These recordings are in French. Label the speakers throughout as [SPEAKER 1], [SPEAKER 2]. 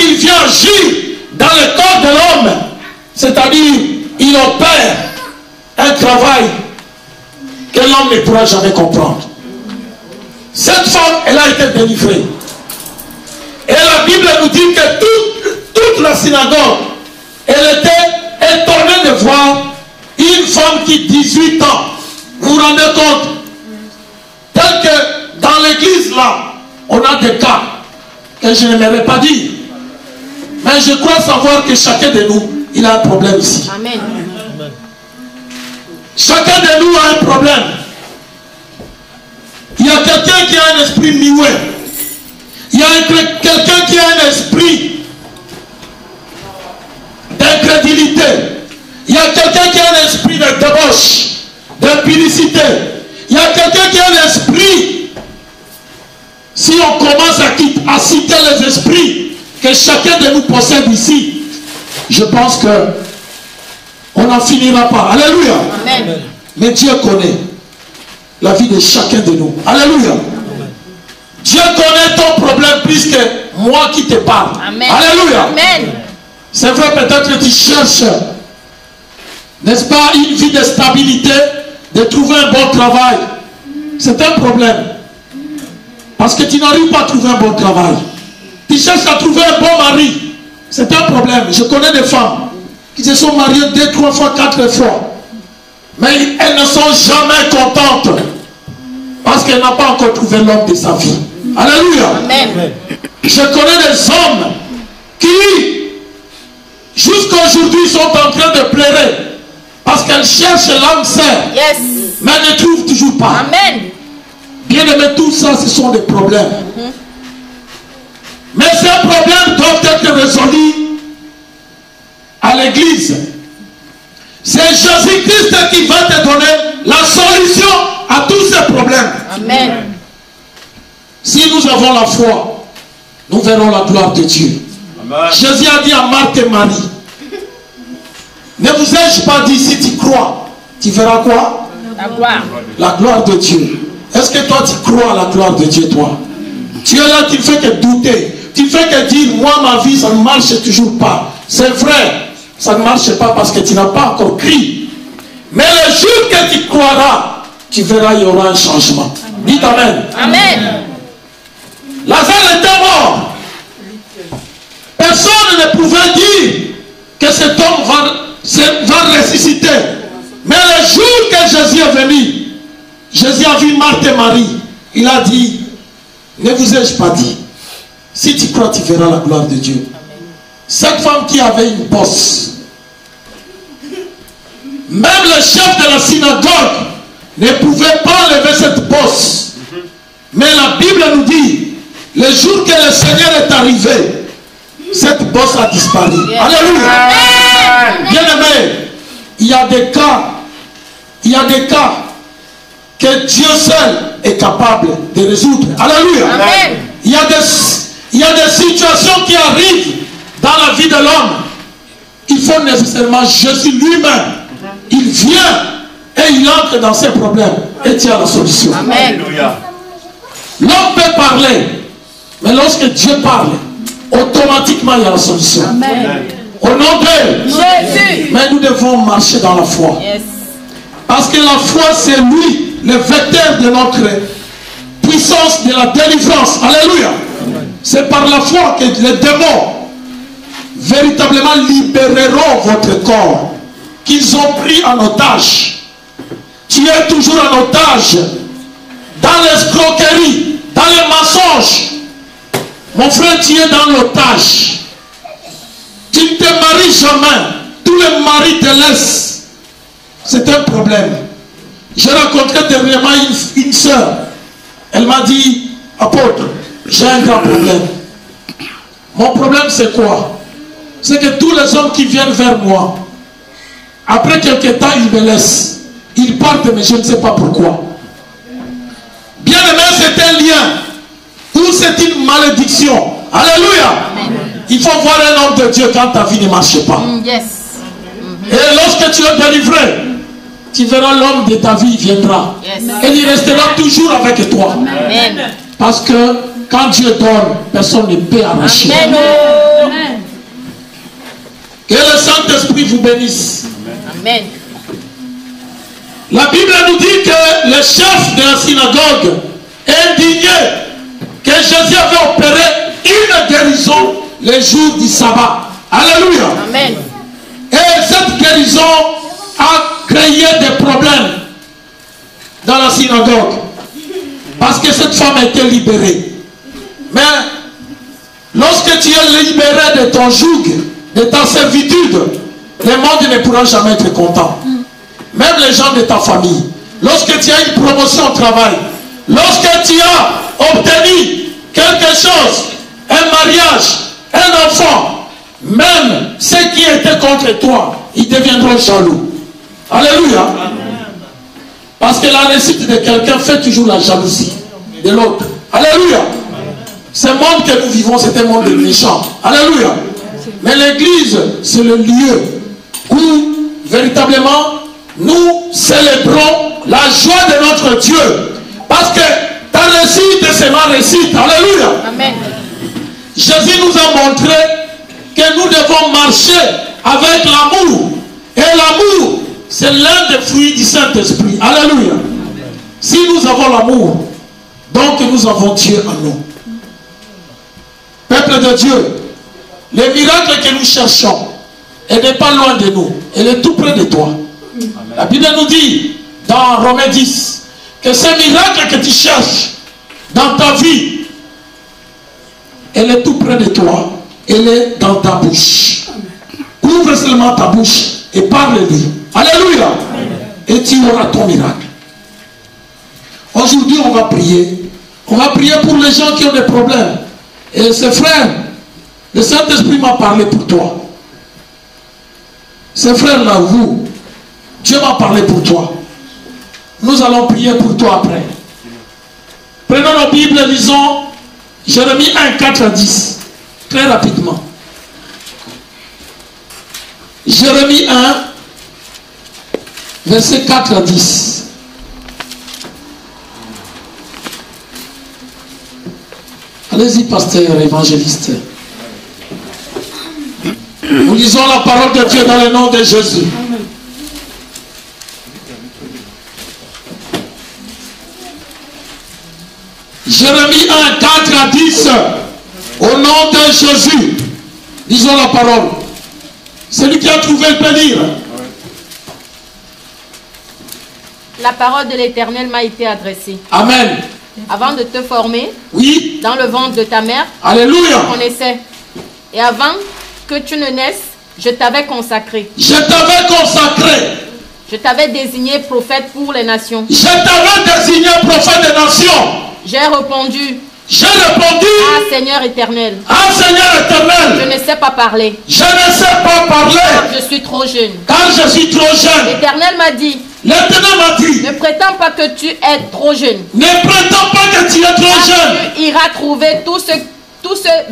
[SPEAKER 1] il vient agir dans le corps de l'homme, c'est-à-dire il opère un travail que l'homme ne pourra jamais comprendre. Cette femme, elle a été délivrée. Et la Bible nous dit que toute la synagogue, elle était étonnée de voir une femme qui 18 ans, vous vous rendez compte, tel que dans l'église là, on a des cas que je n'aimerais pas dire. Mais je crois savoir que chacun de nous, il a un problème ici.
[SPEAKER 2] Amen.
[SPEAKER 1] Chacun de nous a un problème. Il y a quelqu'un qui a un esprit muet. Il y a quelqu'un qui a un esprit d'incrédulité. Il y a quelqu'un qui a un esprit de débauche, d'impudicité. Il y a quelqu'un qui a un esprit. Si on commence à citer les esprits que chacun de nous possède ici, je pense que on n'en finira pas. Alléluia.
[SPEAKER 2] Amen.
[SPEAKER 1] Mais Dieu connaît la vie de chacun de nous. Alléluia. Amen. Dieu connaît ton problème plus que moi qui te parle.
[SPEAKER 2] Amen.
[SPEAKER 1] Alléluia.
[SPEAKER 2] Amen.
[SPEAKER 1] C'est vrai, peut-être que tu cherches, n'est-ce pas, une vie de stabilité, de trouver un bon travail. C'est un problème. Parce que tu n'arrives pas à trouver un bon travail. Tu cherches à trouver un bon mari. C'est un problème. Je connais des femmes qui se sont mariées 2, 3 fois, 4 fois. Mais elles ne sont jamais contentes. Parce qu'elles n'ont pas encore trouvé l'homme de sa vie. Alléluia.
[SPEAKER 2] Amen.
[SPEAKER 1] Je connais des hommes qui, jusqu'à aujourd'hui, sont en train de pleurer. Parce qu'elles cherchent l'âme sœur.
[SPEAKER 2] Yes.
[SPEAKER 1] Mais elles ne trouvent toujours pas.
[SPEAKER 2] Amen.
[SPEAKER 1] Bien aimé, tout ça, ce sont des problèmes. Mais ces problèmes doivent être résolus à l'église. C'est Jésus-Christ qui va te donner la solution à tous ces problèmes.
[SPEAKER 2] Amen.
[SPEAKER 1] Si nous avons la foi, nous verrons la gloire de Dieu. Amen. Jésus a dit à Marthe et Marie, ne vous ai-je pas dit, si tu crois, tu verras quoi?
[SPEAKER 2] La gloire.
[SPEAKER 1] La gloire de Dieu. Est-ce que toi tu crois à la gloire de Dieu, toi? Tu es là, tu ne fais que douter. Tu ne fais que dire, moi ma vie, ça ne marche toujours pas. C'est vrai, ça ne marche pas parce que tu n'as pas encore crié. Mais le jour que tu croiras, tu verras, il y aura un changement. Dites Amen.
[SPEAKER 2] Amen.
[SPEAKER 1] Lazare était mort. Personne ne pouvait dire que cet homme va ressusciter. Mais le jour que Jésus est venu, Jésus a vu Marthe et Marie. Il a dit, ne vous ai-je pas dit, si tu crois, tu verras la gloire de Dieu. Cette femme qui avait une bosse, même le chef de la synagogue ne pouvait pas lever cette bosse. Mais la Bible nous dit, le jour que le Seigneur est arrivé, cette bosse a disparu. Yes. Alléluia. Bien aimé, il y a des cas que Dieu seul est capable de résoudre. Alléluia.
[SPEAKER 2] Amen.
[SPEAKER 1] Il y a des situations qui arrivent dans la vie de l'homme. Il faut nécessairement Jésus lui-même. Il vient et il entre dans ses problèmes et tient la solution.
[SPEAKER 2] Amen.
[SPEAKER 1] L'homme peut parler, mais lorsque Dieu parle, automatiquement il y a la solution.
[SPEAKER 2] Amen.
[SPEAKER 1] Au nom de
[SPEAKER 2] Jésus.
[SPEAKER 1] Mais nous devons marcher dans la foi.
[SPEAKER 2] Yes.
[SPEAKER 1] Parce que la foi, c'est lui, le vecteur de notre puissance de la délivrance. Alléluia. C'est par la foi que les démons véritablement libéreront votre corps, qu'ils ont pris en otage. Tu es toujours en otage dans l'escroquerie, dans les mensonges. Mon frère, tu es dans l'otage. Tu ne te maries jamais. Tous les maris te laissent. C'est un problème. J'ai rencontré dernièrement une soeur. Elle m'a dit, apôtre, j'ai un grand problème. Mon problème c'est quoi? C'est que tous les hommes qui viennent vers moi, après quelques temps, ils me laissent. Ils partent, mais je ne sais pas pourquoi. Bien aimé, c'est un lien. Ou c'est une malédiction. Alléluia. Amen. Il faut voir un homme de Dieu quand ta vie ne marche pas.
[SPEAKER 2] Yes.
[SPEAKER 1] Et lorsque tu es délivré, tu verras l'homme de ta vie viendra.
[SPEAKER 2] Yes.
[SPEAKER 1] Et il restera toujours avec toi.
[SPEAKER 2] Amen.
[SPEAKER 1] Parce que quand Dieu donne, personne ne peut arracher.
[SPEAKER 2] Amen.
[SPEAKER 1] Que le Saint-Esprit vous bénisse.
[SPEAKER 2] Amen.
[SPEAKER 1] La Bible nous dit que le chef de la synagogue, indigné que Jésus avait opéré une guérison le jour du sabbat. Alléluia.
[SPEAKER 2] Amen.
[SPEAKER 1] Et cette guérison a créé des problèmes dans la synagogue. Parce que cette femme a été libérée. Mais lorsque tu es libéré de ton joug, de ta servitude, le monde ne pourra jamais être content. Même les gens de ta famille. Lorsque tu as une promotion au travail, lorsque tu as obtenu quelque chose, un mariage, un enfant, même ceux qui étaient contre toi, ils deviendront jaloux. Alléluia. Parce que la réussite de quelqu'un fait toujours la jalousie de l'autre. Alléluia. Ce monde que nous vivons, c'est un monde de méchants. Alléluia. Mais l'église, c'est le lieu où véritablement nous célébrons la joie de notre Dieu. Parce que ta réussite, c'est ma réussite. Alléluia.
[SPEAKER 2] Amen.
[SPEAKER 1] Jésus nous a montré que nous devons marcher avec l'amour. Et l'amour, c'est l'un des fruits du Saint-Esprit. Alléluia. Si nous avons l'amour, donc nous avons Dieu en nous. Peuple de Dieu, le miracle que nous cherchons, elle n'est pas loin de nous. Elle est tout près de toi. La Bible nous dit, dans Romains 10, que ce miracle que tu cherches dans ta vie, elle est tout près de toi. Elle est dans ta bouche. Ouvre seulement ta bouche et parle-lui. Alléluia. Et tu auras ton miracle. Aujourd'hui, on va prier. On va prier pour les gens qui ont des problèmes. Et ces frères, le Saint-Esprit m'a parlé pour toi. Ces frères-là, vous, Dieu m'a parlé pour toi. Nous allons prier pour toi après. Prenons nos Bibles, lisons Jérémie 1, 4 à 10. Très rapidement. Jérémie 1, verset 4 à 10. Allez-y, pasteur, évangéliste. Nous lisons la parole de Dieu dans le nom de Jésus. Jérémie 1, 4 à 10. Au nom de Jésus. Lisons la parole. Celui qui a trouvé le peut lire.
[SPEAKER 2] La parole de l'Éternel m'a été adressée.
[SPEAKER 1] Amen.
[SPEAKER 2] Avant de te former,
[SPEAKER 1] oui,
[SPEAKER 2] dans le ventre de ta mère,
[SPEAKER 1] alléluia,
[SPEAKER 2] je te connaissais. Et avant que tu ne naisses, je t'avais consacré.
[SPEAKER 1] Je t'avais consacré.
[SPEAKER 2] Je t'avais désigné prophète pour les nations.
[SPEAKER 1] Je t'avais désigné prophète des nations.
[SPEAKER 2] J'ai répondu.
[SPEAKER 1] J'ai répondu.
[SPEAKER 2] Ah Seigneur éternel.
[SPEAKER 1] Ah Seigneur éternel.
[SPEAKER 2] Je ne sais pas parler.
[SPEAKER 1] Je ne sais pas parler.
[SPEAKER 2] Car je suis trop jeune.
[SPEAKER 1] Car je suis trop jeune.
[SPEAKER 2] L'Éternel m'a dit.
[SPEAKER 1] L'Éternel m'a dit.
[SPEAKER 2] Ne prétends pas que tu es trop jeune.
[SPEAKER 1] Ne prétends pas que tu es trop jeune.
[SPEAKER 2] Tu iras trouver tout ce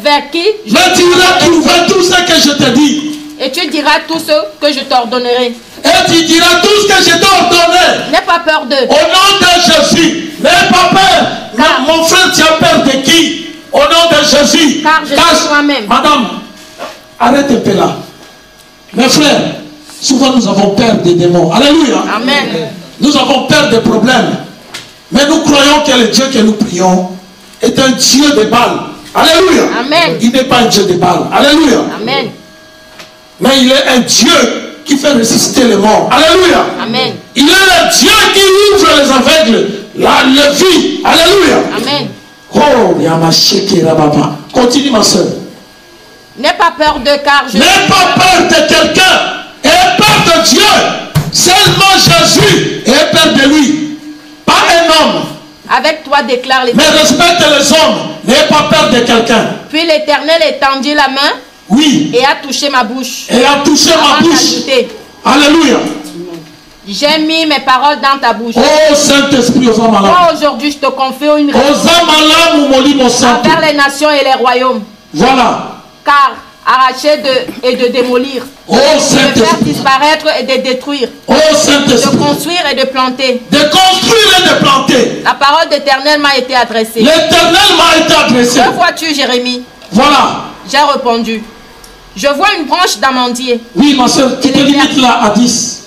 [SPEAKER 2] vers qui.
[SPEAKER 1] Mais tu iras trouver tout ce que je te dis.
[SPEAKER 2] Et tu diras tout ce que je t'ordonnerai.
[SPEAKER 1] Et tu diras tout ce que je t'ai ordonné.
[SPEAKER 2] N'aie pas peur d'eux.
[SPEAKER 1] Au nom de Jésus. N'aie pas peur. Mon frère, tu as peur de qui? Au nom de Jésus.
[SPEAKER 2] Car je suis toi-même.
[SPEAKER 1] Madame, arrête un peu là. Mes frères, souvent nous avons peur des démons. Alléluia.
[SPEAKER 2] Amen.
[SPEAKER 1] Nous avons peur des problèmes. Mais nous croyons que le Dieu que nous prions est un Dieu de balles. Alléluia.
[SPEAKER 2] Amen.
[SPEAKER 1] Il n'est pas un Dieu de balles. Alléluia.
[SPEAKER 2] Amen.
[SPEAKER 1] Mais il est un Dieu qui fait ressusciter les morts. Alléluia.
[SPEAKER 2] Amen.
[SPEAKER 1] Il est le Dieu qui ouvre les aveugles, la vie. Alléluia.
[SPEAKER 2] Amen.
[SPEAKER 1] Oh, Yamasheke Rababa. Continue ma soeur.
[SPEAKER 2] N'aie pas peur de car je...
[SPEAKER 1] N'aie pas peur de quelqu'un. Aie peur de Dieu. Seulement Jésus est peur de lui. Pas un homme.
[SPEAKER 2] Avec toi déclare
[SPEAKER 1] Mais
[SPEAKER 2] l'Éternel.
[SPEAKER 1] respecte les hommes. N'aie pas peur de quelqu'un.
[SPEAKER 2] Puis l'Éternel étendit la main.
[SPEAKER 1] Oui.
[SPEAKER 2] Et a touché ma bouche.
[SPEAKER 1] Et a touché ma
[SPEAKER 2] Avant
[SPEAKER 1] bouche.
[SPEAKER 2] d'ajouter,
[SPEAKER 1] Alléluia.
[SPEAKER 2] j'ai mis mes paroles dans ta bouche.
[SPEAKER 1] Oh Saint-Esprit, aux hommes malades.
[SPEAKER 2] Moi aujourd'hui je te confie une
[SPEAKER 1] Aux hommes malades, mon molimo santo.
[SPEAKER 2] envers les nations et les royaumes.
[SPEAKER 1] Voilà.
[SPEAKER 2] Car arracher et de démolir,
[SPEAKER 1] Oh
[SPEAKER 2] de faire
[SPEAKER 1] Saint-Esprit.
[SPEAKER 2] disparaître et de détruire,
[SPEAKER 1] Oh
[SPEAKER 2] de
[SPEAKER 1] Saint-Esprit.
[SPEAKER 2] construire et de planter.
[SPEAKER 1] De construire et de planter.
[SPEAKER 2] La parole d'Éternel m'a été adressée.
[SPEAKER 1] L'Éternel m'a été adressé.
[SPEAKER 2] Que vois-tu, Jérémie?
[SPEAKER 1] Voilà.
[SPEAKER 2] J'ai répondu. Je vois une branche d'amandier.
[SPEAKER 1] Oui, ma soeur, tu te limites là à 10.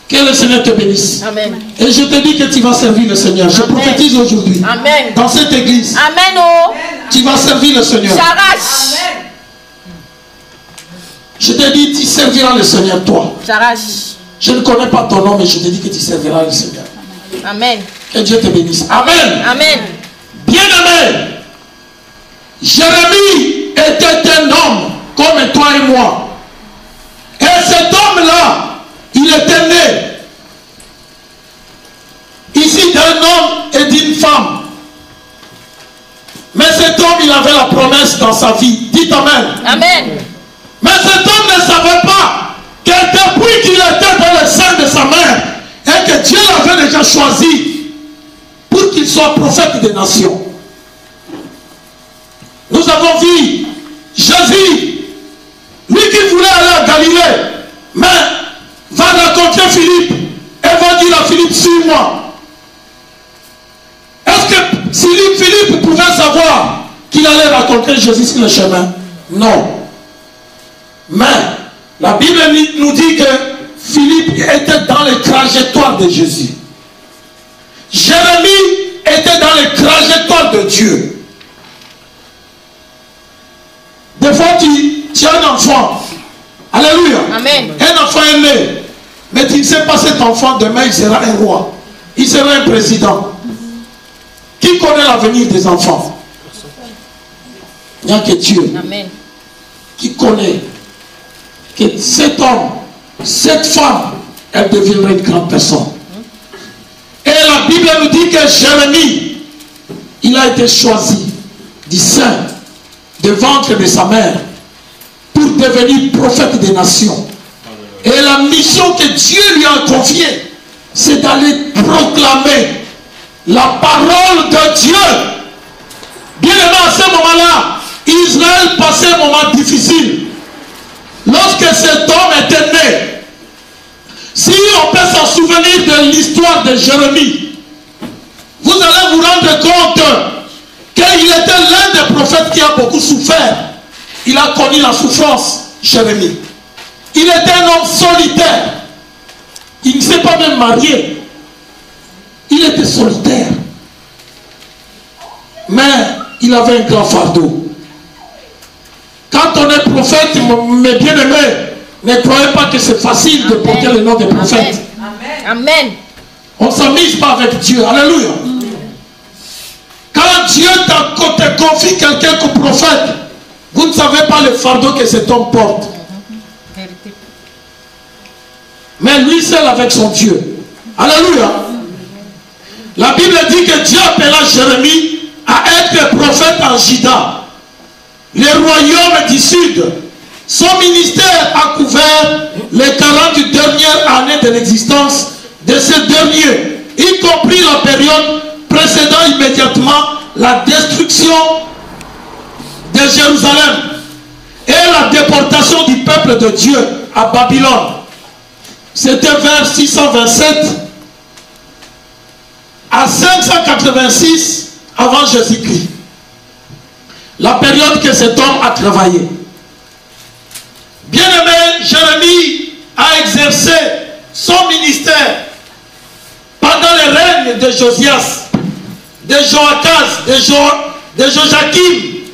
[SPEAKER 1] Que le Seigneur te bénisse.
[SPEAKER 2] Amen.
[SPEAKER 1] Et je te dis que tu vas servir le Seigneur. Je prophétise aujourd'hui.
[SPEAKER 2] Amen.
[SPEAKER 1] Dans cette église.
[SPEAKER 2] Amen. Oh.
[SPEAKER 1] Tu vas servir le Seigneur.
[SPEAKER 2] J'arrache.
[SPEAKER 1] Je te dis, tu serviras le Seigneur, toi.
[SPEAKER 2] J'arrache.
[SPEAKER 1] Je ne connais pas ton nom, mais je te dis que tu serviras le Seigneur.
[SPEAKER 2] Amen.
[SPEAKER 1] Que Dieu te bénisse. Amen.
[SPEAKER 2] Amen.
[SPEAKER 1] Bien-aimé, Jérémie était un homme comme toi et moi. Et cet homme-là, il était né ici d'un homme et d'une femme. Mais cet homme, il avait la promesse dans sa vie. Dites Amen.
[SPEAKER 2] Amen.
[SPEAKER 1] Mais cet homme ne savait pas que depuis qu'il était dans le sein de sa mère et que Dieu l'avait déjà choisi pour qu'il soit prophète des nations. Nous avons vu Jésus, lui qui voulait aller à Galilée, mais va rencontrer Philippe et va dire à Philippe, suis-moi. Est-ce que Philippe pouvait savoir qu'il allait rencontrer Jésus sur le chemin? Non. Mais la Bible nous dit que Philippe était dans les trajectoires de Jésus. Jérémie était dans les trajectoires de Dieu. Des fois, tu as un enfant. Alléluia.
[SPEAKER 2] Amen.
[SPEAKER 1] Un enfant est né. Mais tu ne sais pas cet enfant, demain, il sera un roi. Il sera un président. Qui connaît l'avenir des enfants? Il n'y a que Dieu.
[SPEAKER 2] Amen.
[SPEAKER 1] Qui connaît que cet homme, cette femme, elle deviendra une grande personne. Et la Bible nous dit que Jérémie, il a été choisi du sein, du ventre de sa mère, pour devenir prophète des nations. Et la mission que Dieu lui a confiée, c'est d'aller proclamer la parole de Dieu. Bien aimé, à ce moment-là, Israël passait un moment difficile. Lorsque cet homme était né, si on peut s'en souvenir de l'histoire de Jérémie, vous allez vous rendre compte qu'il était l'un des prophètes qui a beaucoup souffert. Il a connu la souffrance, Jérémie. Il était un homme solitaire. Il ne s'est pas même marié. Il était solitaire. Mais il avait un grand fardeau. Quand on est prophète, mes bien-aimés, ne croyez pas que c'est facile de porter le nom des prophètes.
[SPEAKER 2] Amen.
[SPEAKER 1] On ne s'amuse pas avec Dieu. Alléluia. Quand Dieu te confie quelqu'un comme prophète, vous ne savez pas le fardeau que cet homme porte. Mais lui seul avec son Dieu. Alléluia. La Bible dit que Dieu appela Jérémie à être prophète en Juda, le royaume du sud. Son ministère a couvert les 40 dernières années de l'existence de ce dernier, y compris la période précédant immédiatement la destruction de Jérusalem et la déportation du peuple de Dieu à Babylone. C'était vers 627 à 586 avant Jésus-Christ. La période que cet homme a travaillé. Bien-aimé, Jérémie a exercé son ministère pendant le règne de Josias, de Joachaz, de Joachim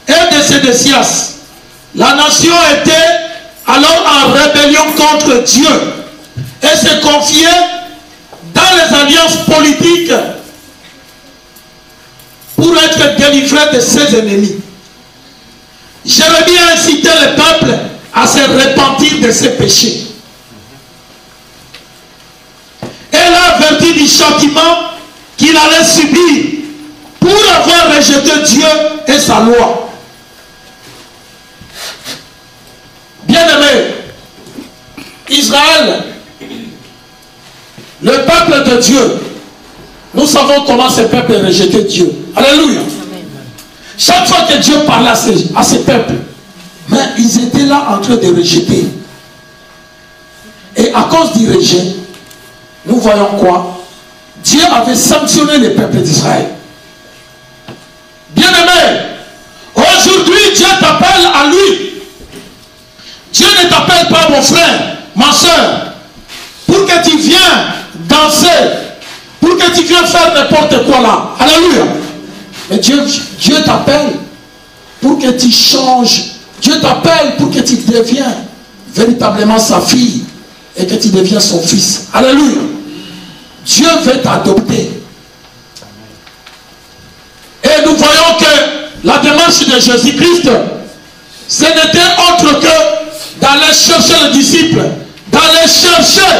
[SPEAKER 1] et de Sédécias. La nation était alors en rébellion contre Dieu et se confiait dans les alliances politiques pour être délivré de ses ennemis. Jérémie a incité le peuple à se repentir de ses péchés. Elle a averti du châtiment qu'il allait subir pour avoir rejeté Dieu et sa loi. Bien-aimé, Israël, le peuple de Dieu, nous savons comment ce peuple rejetait Dieu. Alléluia. Chaque fois que Dieu parlait à ce peuple, mais ils étaient là en train de rejeter. Et à cause du rejet, nous voyons quoi? Dieu avait sanctionné le peuple d'Israël. Bien-aimé, aujourd'hui Dieu t'appelle à lui. mon frère, ma soeur, pour que tu viennes danser, pour que tu viennes faire n'importe quoi là. Alléluia. Mais Dieu t'appelle pour que tu changes. Dieu t'appelle pour que tu deviens véritablement sa fille et que tu deviens son fils. Alléluia. Dieu veut t'adopter. Et nous voyons que la démarche de Jésus-Christ, ce n'était autre que d'aller chercher les disciples, d'aller chercher,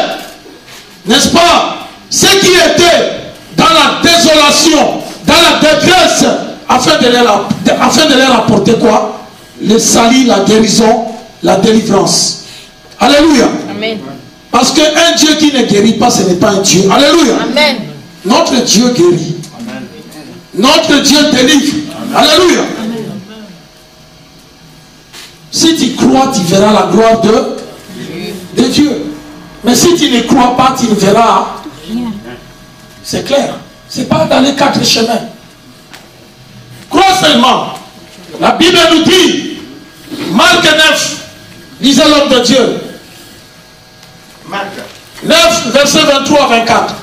[SPEAKER 1] n'est-ce pas, ceux qui étaient dans la désolation, dans la détresse, afin de leur apporter quoi? Le salut, la guérison, la délivrance. Alléluia. Amen. Parce qu'un Dieu qui ne guérit pas, ce n'est pas un Dieu. Alléluia. Amen. Notre Dieu guérit. Amen. Notre Dieu délivre. Amen. Alléluia. Amen. Si tu crois, tu verras la gloire de Dieu. Mais si tu ne crois pas, tu ne verras. C'est clair. Ce n'est pas dans les quatre chemins. Crois seulement. La Bible nous dit, Marc 9, lisez l'homme de Dieu. Marc 9, verset 23 à 24.